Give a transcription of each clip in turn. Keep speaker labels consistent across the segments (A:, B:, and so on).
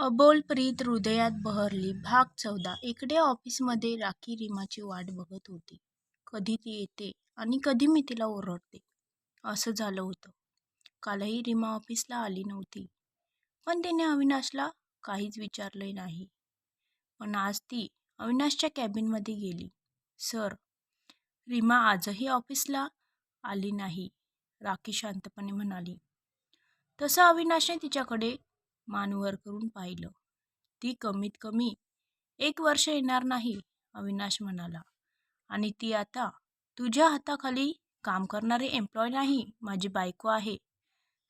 A: अबोल प्रीत हृदयात बहरली. भाग 14. इकडे ऑफिसमध्ये राखी रीमाची वाट बघत होती. कधी ती येते आणि कधी मी तिला ओरडते. असं झालं होतं. कालही रीमा ऑफिसला आली नव्हती. पण तिने अविनाशला काहीच विचारले नाही. पण आज ती अविनाशच्या कॅबिनमध्ये गेली. सर, रीमा आजही ऑफिसला आली नाही, राखी शांतपणे म्हणाली. तसं अविनाशने तिच्याकडे मान वर करून पाहिलं. ती कमीत कमी 1 वर्ष येणार नाही, अविनाश म्हणाला. आणि ती आता तुझ्या हाताखाली काम करणारे एम्प्लॉय नाही, माझी बायको आहे.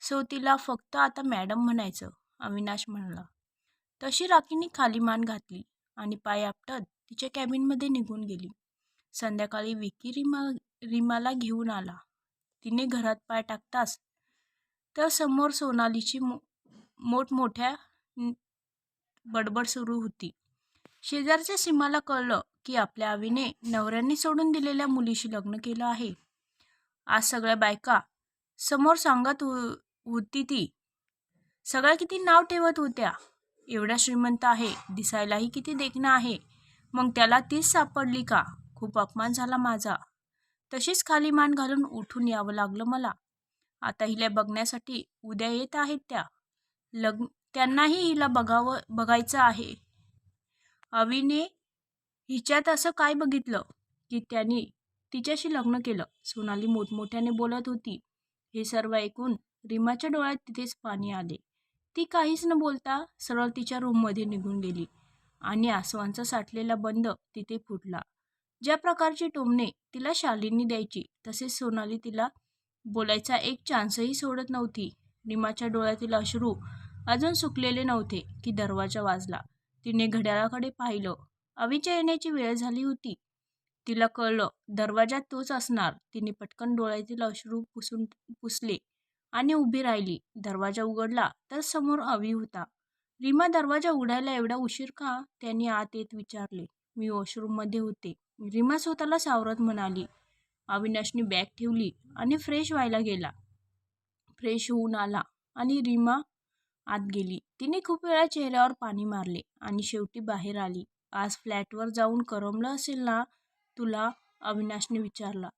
A: सो तिला फक्त आता मॅडम म्हणायचं, अविनाश म्हणाला. तशी राखीने खाली मान घातली आणि पाय आपटत तिच्या कॅबिनमध्ये निघून गेली. संध्याकाळी विकी रीमाला घेऊन आला. तिने घरात पाय टाकताच तर समोर सोनालीची मोठमोठ्या बडबड सुरू होती. शेजारच्या सीमाला कळलं की आपल्या आवीने नवऱ्यांनी सोडून दिलेल्या मुलीशी लग्न केलं आहे. आज सगळ्या बायका समोर सांगत होती ती. सगळ्या किती नाव ठेवत होत्या. एवढा श्रीमंत आहे, दिसायलाही किती देखणं आहे, मग त्याला तीच सापडली का? खूप अपमान झाला माझा. तशीच खाली मान घालून उठून यावं लागलं मला. आता हिला बघण्यासाठी उद्या येत आहेत त्या. त्यांनाही हिला बघायचं आहे. अवीने हिच्यात असं काय बघितलं की त्यांनी तिच्याशी लग्न केलं? सोनाली मोठमोठ्याने बोलत होती. हे सर्व ऐकून रीमाच्या डोळ्यात तिथेच पाणी आले. ती काहीच न बोलता सरळ तिच्या रूममध्ये निघून गेली आणि आसवांचा साठलेला बंद तिथे फुटला. ज्या प्रकारची टोमणे तिला शालिनी द्यायची, तसेच सोनाली तिला बोलायचा एक चान्सही सोडत नव्हती. रीमाच्या डोळ्यातील अश्रू अजून सुकलेले नव्हते की दरवाजा वाजला. तिने घड्याळाकडे पाहिलं. अवीच्या येण्याची वेळ झाली होती. तिला कळलं दरवाजात तोच असणार. तिने पटकन डोळ्यातील अश्रू पुसले आणि उभी राहिली. दरवाजा उघडला तर समोर अवी होता. रीमा, दरवाजा उघडायला एवढा उशीर का? त्यांनी आत येत विचारले. मी वॉशरूममध्ये होते, रीमा स्वतःला सावरत म्हणाली. अविनाशने बॅग ठेवली आणि फ्रेश व्हायला गेला. फ्रेश होऊन आला आणि रीमा आत गेली. तिने खूप वेळा चेहऱ्यावर पाणी मारले आणि शेवटी बाहेर आली. आज फ्लॅटवर जाऊन करमलं असेल ना तुला? अविनाशने विचारला.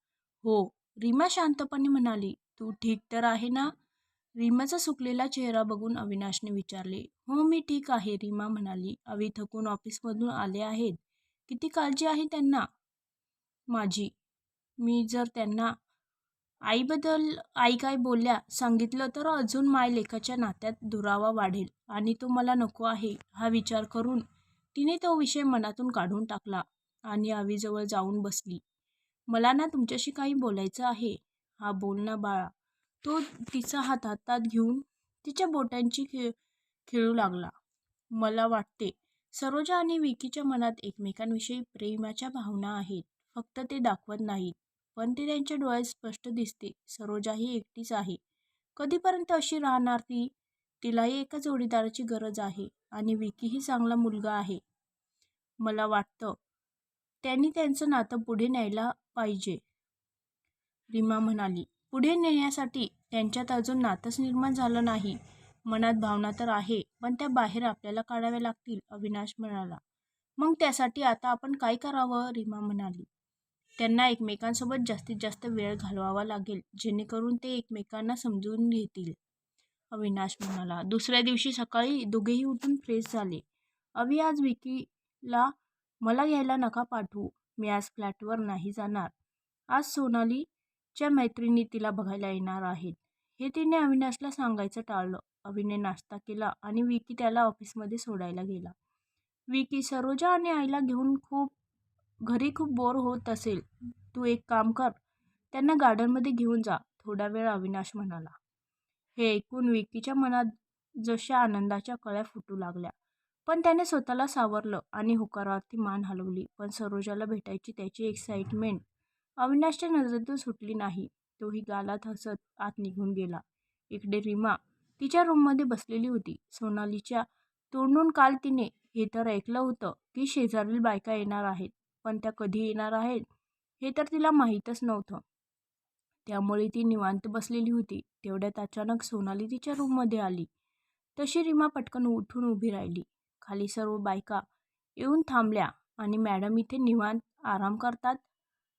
A: हो, रीमा शांतपणे म्हणाली. तू ठीक तर आहे ना? रीमाचा सुकलेला चेहरा बघून अविनाशने विचारले. हो, मी ठीक आहे, रीमा म्हणाली. अवी थकून ऑफिसमधून आले आहेत. किती काळजी आहे त्यांना माझी. मी जर त्यांना आई काय बोलल्या सांगितलं तर अजून मायलेकाच्या नात्यात दुरावा वाढेल आणि तो मला नको आहे. हा विचार करून तिने तो विषय मनातून काढून टाकला आणि अवीजवळ जाऊन बसली. मला ना तुमच्याशी काही बोलायचं आहे. हा, बोल ना बाळा. तो तिचा हात हातात घेऊन तिच्या बोटांची खेळू लागला. मला वाटते सरोजा आणि विकीच्या मनात एकमेकांविषयी प्रेमाच्या भावना आहेत. फक्त ते दाखवत नाहीत, पण ते त्यांच्या डोळ्यात स्पष्ट दिसते. सरोजा ही एकटीच आहे. कधीपर्यंत अशी राहणार ती? तिलाही एका जोडीदाराची गरज आहे आणि विकीही चांगला मुलगा आहे. मला वाटतं त्यांनी त्यांचं नातं पुढे न्यायला पाहिजे, रीमा म्हणाली. पुढे नेण्यासाठी त्यांच्यात अजून नातंच निर्माण झालं नाही. मनात भावना तर आहे, पण त्या बाहेर आपल्याला काढाव्या लागतील, अविनाश म्हणाला. मग त्यासाठी आता आपण काय करावं? रीमा म्हणाली. त्यांना एकमेकांसोबत जास्तीत जास्त वेळ घालवावा लागेल, जेणेकरून ते एकमेकांना समजून घेतील, अविनाश म्हणाला. दुसऱ्या दिवशी सकाळी दोघेही उठून फ्रेश झाले. अवी, आज विकीला मला घ्यायला नका पाठवू. मी आज फ्लॅटवर नाही जाणार. आज सोनालीच्या मैत्रिणी तिला बघायला येणार आहेत. हे तिने अविनाशला सांगायचं टाळलं. अवीने नाश्ता केला आणि विकी त्याला ऑफिसमध्ये सोडायला गेला. विकी, सरोजा आणि आईला घेऊन घरी खूप बोर होत असेल. तू एक काम कर, त्यांना गार्डनमध्ये घेऊन जा थोडा वेळ, अविनाश म्हणाला. हे ऐकून विकीच्या मनात जशा आनंदाच्या कळ्या फुटू लागल्या. पण त्याने स्वतःला सावरलं आणि होकारार्थी मान हलवली. पण सरोजाला भेटायची त्याची एक्साइटमेंट अविनाशच्या नजरेतून सुटली नाही. तोही गालात हसत आत निघून गेला. इकडे रीमा तिच्या रूममध्ये बसलेली होती. सोनालीच्या तोंडून काल तिने हे तर ऐकलं होतं की शेजारील बायका येणार आहेत, पण त्या कधी येणार आहेत हे तर तिला माहीतच नव्हतं. त्यामुळे ती निवांत बसलेली होती. तेवढ्यात अचानक सोनाली तिच्या रूममध्ये आली. तशी रीमा पटकन उठून उभी राहिली. खाली सर्व बायका येऊन थांबल्या आणि मॅडम इथे निवांत आराम करतात,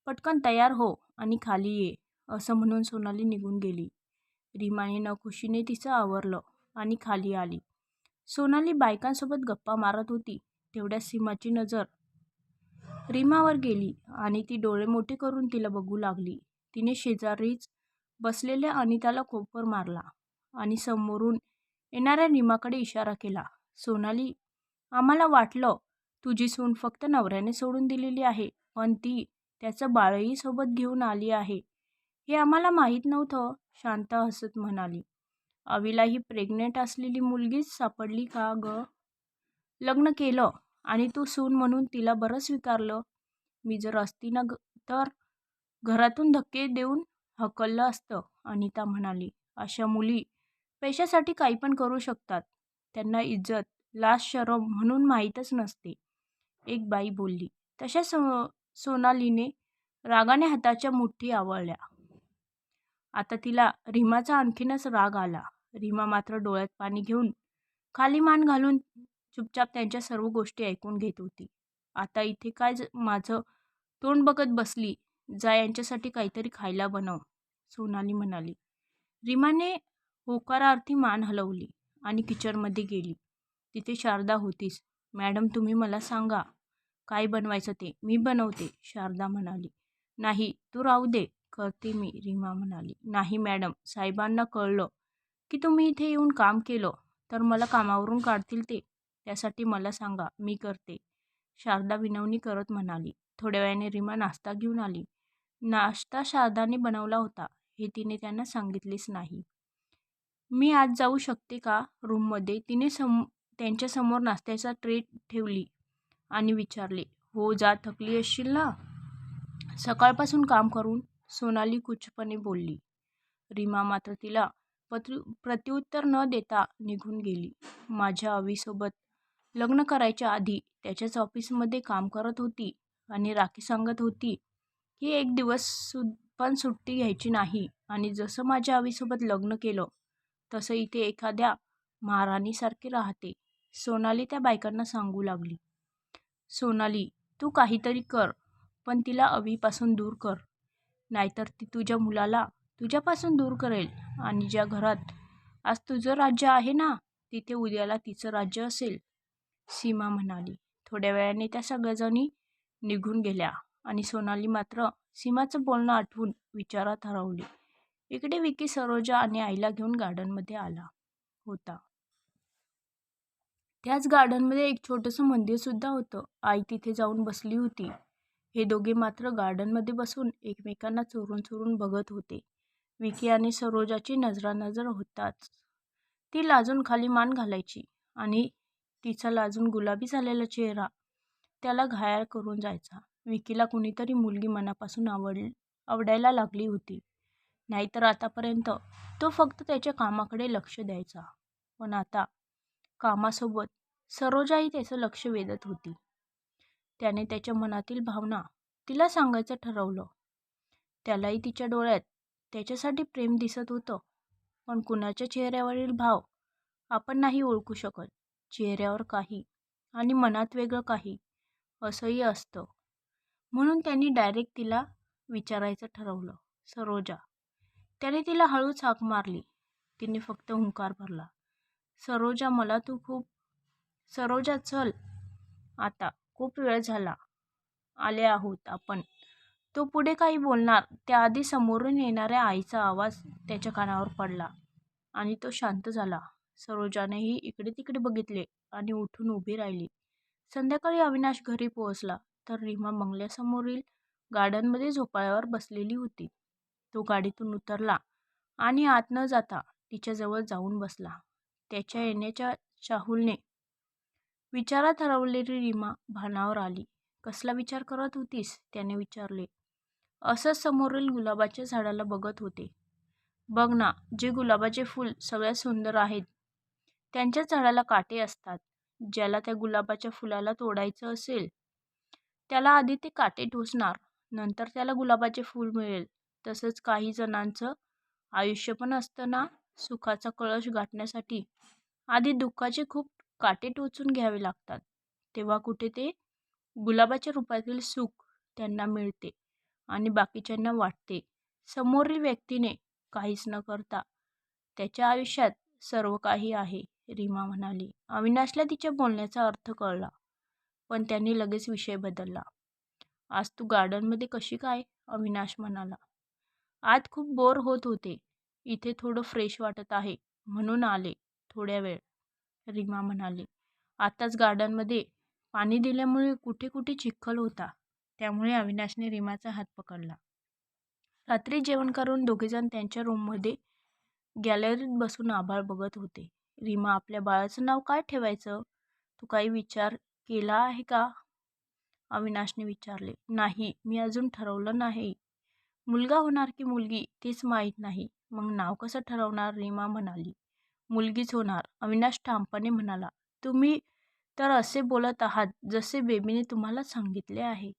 A: पटकन तयार हो आणि खाली ये, असं म्हणून सोनाली निघून गेली. रीमाने नखुशीने तिचं आवरलं आणि खाली आली. सोनाली बायकांसोबत गप्पा मारत होती. तेवढ्या सीमाची नजर रीमावर गेली आणि ती डोळे मोठे करून तिला बघू लागली. तिने शेजारीच बसलेल्या अनिताला कोपर मारला आणि समोरून येणाऱ्या रीमाकडे इशारा केला. सोनाली, आम्हाला वाटलं तुझी सून फक्त नवऱ्याने सोडून दिलेली आहे, पण ती त्याचं बाळही सोबत घेऊन आली आहे हे आम्हाला माहीत नव्हतं, शांता हसत म्हणाली. अविला ही प्रेग्नेंट असलेली मुलगीच सापडली का ग? लग्न केलं आणि तू सून म्हणून तिला बरं स्वीकारलं. मी जर असती ना तर घरातून धक्के देऊन हकललं असतं, अनिता म्हणाली. अशा मुली पैशासाठी काही पण करू शकतात. त्यांना इज्जत, लाज, शरम म्हणून माहीतच नसते, एक बाई बोलली. तशा सोनालीने रागाने हाताच्या मुठी आवळल्या. आता तिला रीमाचा आणखीनच राग आला. रीमा मात्र डोळ्यात पाणी घेऊन खाली मान घालून चुपचाप त्यांच्या सर्व गोष्टी ऐकून घेत होती. आता इथे काय माझं तोंड बघत बसली, जा यांच्यासाठी काहीतरी खायला बनव, सोनाली म्हणाली. रीमाने होकारार्थी मान हलवली आणि किचनमध्ये गेली. तिथे शारदा होतीच. मॅडम, तुम्ही मला सांगा काय बनवायचं ते, मी बनवते, शारदा म्हणाली. नाही, तू राहू दे, करते मी, रीमा म्हणाली. नाही मॅडम, साहेबांना कळलं की तुम्ही इथे येऊन काम केलं तर मला कामावरून काढतील ते, त्यासाठी मला सांगा, मी करते, शारदा विनवणी करत म्हणाली. थोड्या वेळाने रीमा नाश्ता घेऊन आली. नाश्ता शारदाने बनवला होता हे तिने त्यांना सांगितलेच नाही. मी आज जाऊ शकते का रूममध्ये? तिने त्यांच्यासमोर नाश्त्याचा ट्रे ठेवली आणि विचारले. हो जा, थकली असशील ना सकाळपासून काम करून, सोनाली कुचपणे बोलली. रीमा मात्र तिला प्रत्युत्तर न देता निघून गेली. माझ्या अवीसोबत लग्न करायच्या आधी त्याच्याच ऑफिसमध्ये काम करत होती आणि राखी सांगत होती की एक दिवस पण सुट्टी घ्यायची नाही, आणि जसं माझ्या अवीसोबत लग्न केलं तसं इथे एखाद्या महाराणीसारखे राहते, सोनाली त्या बायकांना सांगू लागली. सोनाली, तू काहीतरी कर, पण तिला अवीपासून दूर कर, नाहीतर ती तुझ्या मुलाला तुझ्यापासून दूर करेल, आणि ज्या घरात आज तुझं राज्य आहे ना तिथे उद्याला तिचं राज्य असेल, सीमा म्हणाली. थोड्या वेळाने त्या सगळ्याजणी निघून गेल्या आणि सोनाली मात्र सीमाचं बोलणं आठवून विचारात हरवली. इकडे विकी सरोजा आणि आईला घेऊन गार्डनमध्ये आला होता. त्याच गार्डनमध्ये एक छोटंसं मंदिरसुद्धा होतं. आई तिथे जाऊन बसली होती. हे दोघे मात्र गार्डनमध्ये बसून एकमेकांना चोरून चोरून बघत होते. विकी आणि सरोजाची नजरानजर होताच ती लाजून खाली मान घालायची आणि तिचा लाजून गुलाबी झालेला चेहरा त्याला घायाळ करून जायचा. विकीला कुणीतरी मुलगी मनापासून आवडायला लागली होती, नाहीतर आतापर्यंत तो फक्त त्याच्या कामाकडे लक्ष द्यायचा. पण आता कामासोबत सरोजाही त्याचं लक्ष वेधत होती. त्याने त्याच्या मनातील भावना तिला सांगायचं ठरवलं. त्यालाही तिच्या डोळ्यात त्याच्यासाठी प्रेम दिसत होतं, पण कुणाच्या चेहऱ्यावरील भाव आपण नाही ओळखू शकत. चेहऱ्यावर काही आणि मनात वेगळं काही असंही असतं. म्हणून त्यांनी डायरेक्ट तिला विचारायचं ठरवलं. सरोजा. त्याने तिला हळूच हाक मारली. तिने फक्त हुंकार भरला. सरोजा, मला तू खूप. सरोजा, चल आता, खूप वेळ झाला, आले आहोत आपण. तो पुढे काही बोलणार त्याआधी समोरून येणाऱ्या आईचा आवाज त्याच्या कानावर पडला आणि तो शांत झाला. सरोजानेही इकडे तिकडे बघितले आणि उठून उभी राहिली. संध्याकाळी अविनाश घरी पोहोचला तर रीमा बंगल्यासमोरील गार्डनमध्ये झोपाळ्यावर बसलेली होती. तो गाडीतून उतरला आणि आत न जाता तिच्याजवळ जाऊन बसला. त्याच्या येण्याच्या चाहुलने विचारात हरवलेली रीमा भानावर आली. कसला विचार करत होतीस? त्याने विचारले. असंच समोरील गुलाबाच्या झाडाला बघत होते. बघ ना, जे गुलाबाचे फूल सगळ्यात सुंदर आहेत त्यांच्या झाडाला काटे असतात. ज्याला त्या गुलाबाच्या फुलाला तोडायचं असेल त्याला आधी ते काटे टोचणार, नंतर त्याला गुलाबाचे फूल मिळेल. तसंच काही जणांचं आयुष्य पण असतं ना, सुखाचा कळस गाठण्यासाठी आधी दुःखाचे खूप काटे टोचून घ्यावे लागतात, तेव्हा कुठे ते गुलाबाच्या रूपातील सुख त्यांना मिळते आणि बाकीच्यांना वाटते समोरील व्यक्तीने काहीच न करता त्याच्या आयुष्यात सर्व काही आहे. रीमा म्हणाली. अविनाशला तिच्या बोलण्याचा अर्थ कळला, पण त्यांनी लगेच विषय बदलला. आज तू गार्डनमध्ये कशी काय? अविनाश म्हणाला. आत खूप बोर होत होते. इथे थोडं फ्रेश वाटत आहे म्हणून आले थोड्या वेळ, रीमा म्हणाली. आताच गार्डनमध्ये पाणी दिल्यामुळे कुठे कुठे चिखल होता, त्यामुळे अविनाशने रीमाचा हात पकडला. रात्री जेवण करून दोघेजण त्यांच्या रूममध्ये गॅलरीत बसून आभाळ बघत होते. रीमा, आपल्या बाळाचं नाव काय ठेवायचं? तू काही विचार केला आहे का? अविनाशने विचारले. नाही, मी अजून ठरवलं नाही. मुलगा होणार की मुलगी तेच माहीत नाही. मग नाव कसं ठरवणार? रीमा म्हणाली. मुलगीच होणार, अविनाश ठामपणे म्हणाला. तुम्ही तर असे बोलत आहात जसे बेबीने तुम्हाला सांगितले आहे.